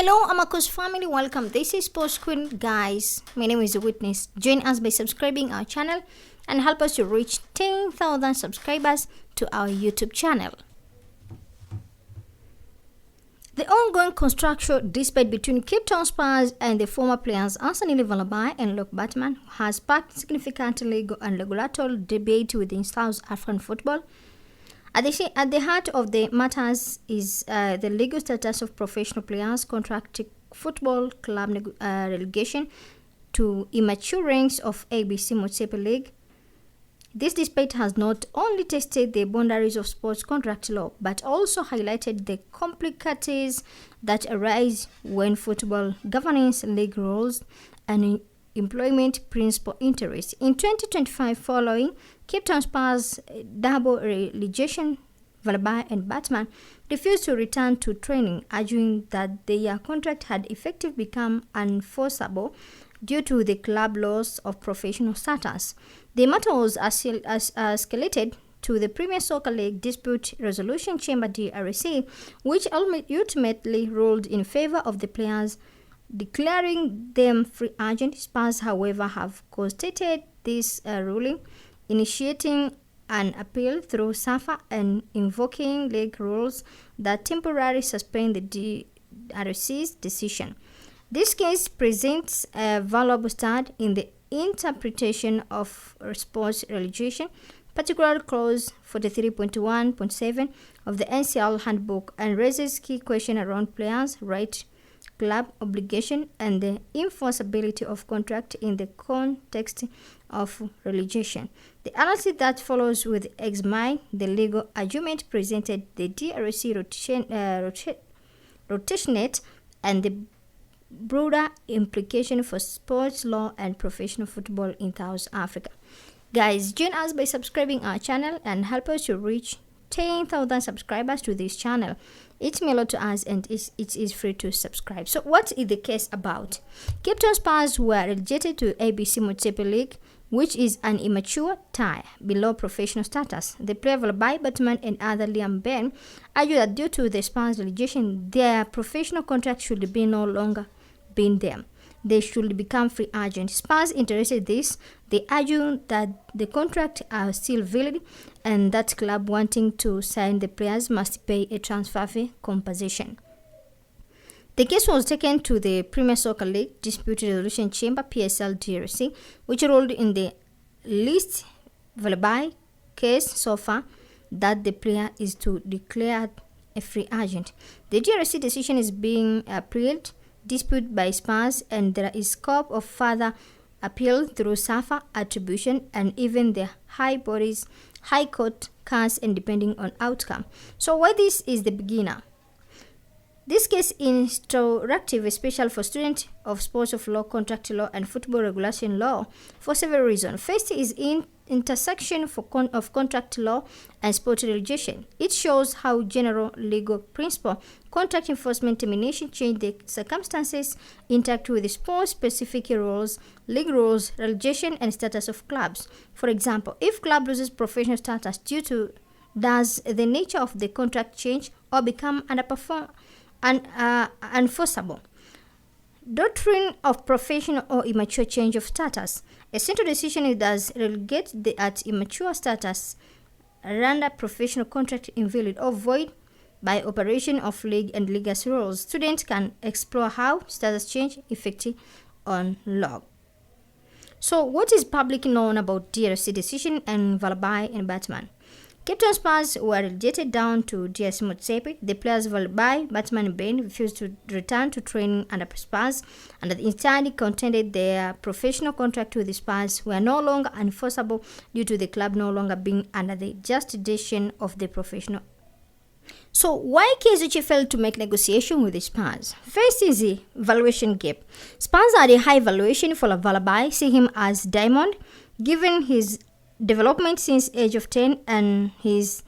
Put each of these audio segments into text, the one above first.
Hello, Amako's family. Welcome. This is Sports Queen, guys. My name is Witness. Join us by subscribing our channel and help us to reach 10,000 subscribers to our YouTube channel. The ongoing construction dispute between Cape Town Spurs and the former players Anthony Velebayi and Baartman has sparked significant legal and regulatory debate within South African football. At the heart of the matters is the legal status of professional players contracting football club relegation to immature ranks of ABC Motsepe League. This dispute has not only tested the boundaries of sports contract law, but also highlighted the complexities that arise when football governance, league rules, and employment principal interests. In 2025, following Cape Town Spurs' double relegation, Velebayi and Baartman refused to return to training, arguing that their contract had effectively become unenforceable due to the club loss of professional status. The matter was escalated to the Premier Soccer League Dispute Resolution Chamber DRC, which ultimately ruled in favor of the players, declaring them free agents. Spurs, however, have contested this ruling, initiating an appeal through SAFA and invoking league rules that temporarily suspend the DRC's decision. This case presents a valuable start in the interpretation of sports relegation, particularly clause 43.1.7 of the NCL handbook, and raises key questions around players' right, club obligation, and the enforceability of contract in the context of relegation. The analysis that follows will examine the legal argument presented, the DRC rotationate, and the broader implication for sports law and professional football in South Africa. Guys, join us by subscribing our channel and help us to reach 10,000 subscribers to this channel. It's mailed to us and it is free to subscribe. So what is the case about? Cape Town Spurs were relegated to ABC Motsepe League, which is an immature tie below professional status. The player Velebayi, Baartman, and other Liam Ben argue that due to the Spurs relegation, their professional contract should be no longer being them. They should become free agents. Spurs interested this. They argue that the contracts are still valid and that club wanting to sign the players must pay a transfer fee compensation. The case was taken to the Premier Soccer League Dispute Resolution Chamber PSL DRC, which ruled in the least Velebayi case so far that the player is to declare a free agent. The DRC decision is being appealed, dispute by Spurs, and there is scope of further appeal through SAFA attribution and even the High Court case, and depending on outcome. So why this is the beginner? This case is instructive, especially for students of sports of law, contract law, and football regulation law for several reasons. First is in intersection of contract law and sport relegation. It shows how general legal principle, contract enforcement, termination, change the circumstances, interact with the sport-specific rules, league rules, relegation, and status of clubs. For example, if club loses professional status due to does the nature of the contract change or become unenforceable? Doctrine of professional or immature change of status. A central decision is does relegate at immature status, render professional contract invalid or void by operation of league and legacy rules. Students can explore how status change effective on law. So what is publicly known about DRC decision and Velebayi and Baartman? Cape Town Spurs were relegated down to DRC Motsepe. The players Velebayi, Baartman, and Ben refused to return to training under Spurs, and instead contended their professional contract with the Spurs were no longer enforceable due to the club no longer being under the jurisdiction of the professional. So why KZC failed to make negotiation with the Spurs? First is the valuation gap. Spurs had a high valuation for Velebayi, see him as diamond, given his development since age of 10 and his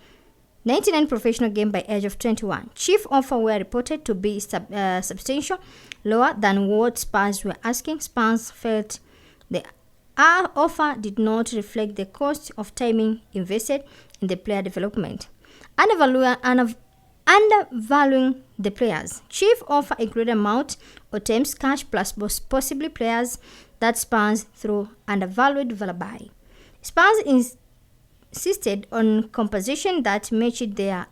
99 professional game by age of 21. Chief offer were reported to be substantial lower than what Spurs were asking. Spurs felt the offer did not reflect the cost of timing invested in the player development. Undervaluing the players. Chief offer included amount or terms cash plus possibly players that Spurs through undervalued Velebayi. Spurs insisted on composition that matched their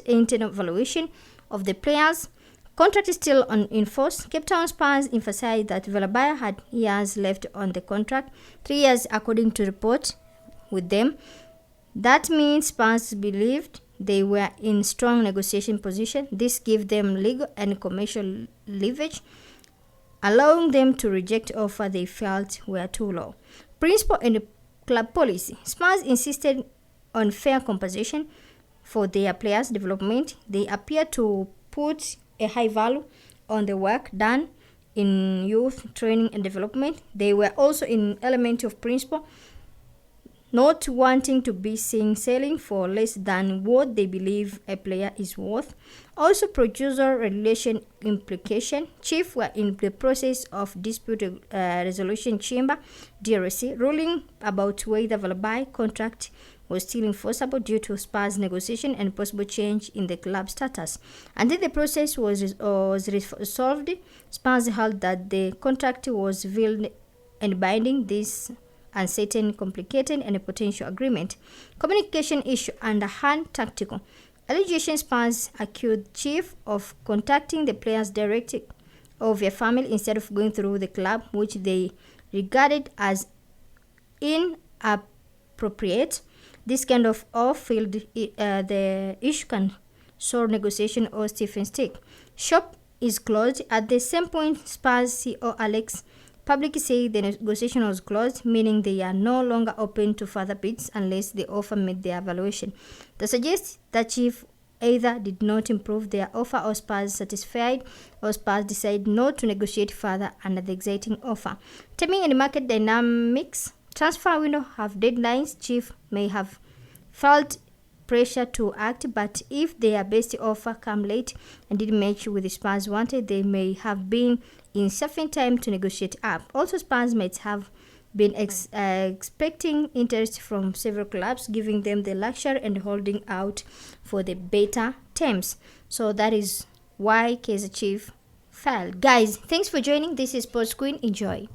internal valuation of the players. Contract is still in force. Cape Town Spurs emphasized that Velebayi had years left on the contract, 3 years according to report with them. That means Spurs believed they were in strong negotiation position. This gave them legal and commercial leverage, allowing them to reject offers they felt were too low. Principle and club policy. Spurs insisted on fair compensation for their players' development. They appear to put a high value on the work done in youth training and development. They were also an element of principle, not wanting to be seen selling for less than what they believe a player is worth. Also, producer relation implication. Chiefs were in the process of dispute resolution chamber (DRC) ruling about whether Velebayi contract was still enforceable due to Spurs negotiation and possible change in the club status. Until the process was resolved, Spurs held that the contract was valid and binding. This uncertain, complicated, and a potential agreement. Communication issue underhand tactical. Allegations. Spurs accused Chief of contacting the players directly or their family instead of going through the club, which they regarded as inappropriate. This kind of off-field the issue can sour negotiation or stiffen stick. Shop is closed. At the same point, Spurs CEO Alex publicly said the negotiation was closed, meaning they are no longer open to further bids unless the offer met their valuation. That suggests that Chief either did not improve their offer or Spurs satisfied, or Spurs decided not to negotiate further under the exciting offer. Timing and market dynamics. Transfer window have deadlines. Chief may have felt pressure to act, but if their best offer come late and didn't match with the Spurs wanted, they may have been in sufficient time to negotiate up. Also, Spurs might have been expecting interest from several clubs, giving them the luxury and holding out for the better terms. So that is why Kaizer Chiefs fell. Guys, thanks for joining. This is Sports Queen. Enjoy.